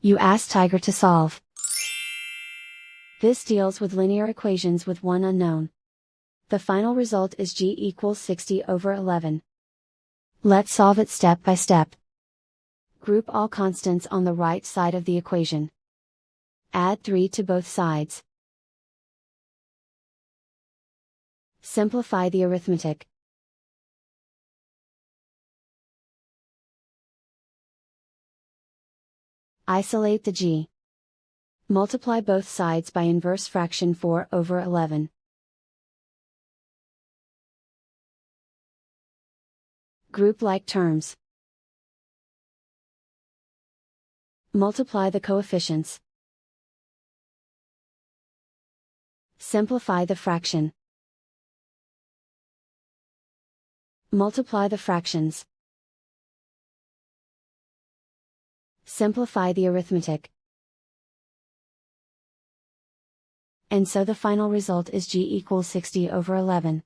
You ask Tiger to solve. This deals with linear equations with one unknown. The final result is g equals 60/11. Let's solve it step by step. Group all constants on the right side of the equation. Add 3 to both sides. Simplify the arithmetic. Isolate the g. Multiply both sides by inverse fraction 4/11. Group like terms. Multiply the coefficients. Simplify the fraction. Multiply the fractions. Simplify the arithmetic. And so the final result is g equals 60/11.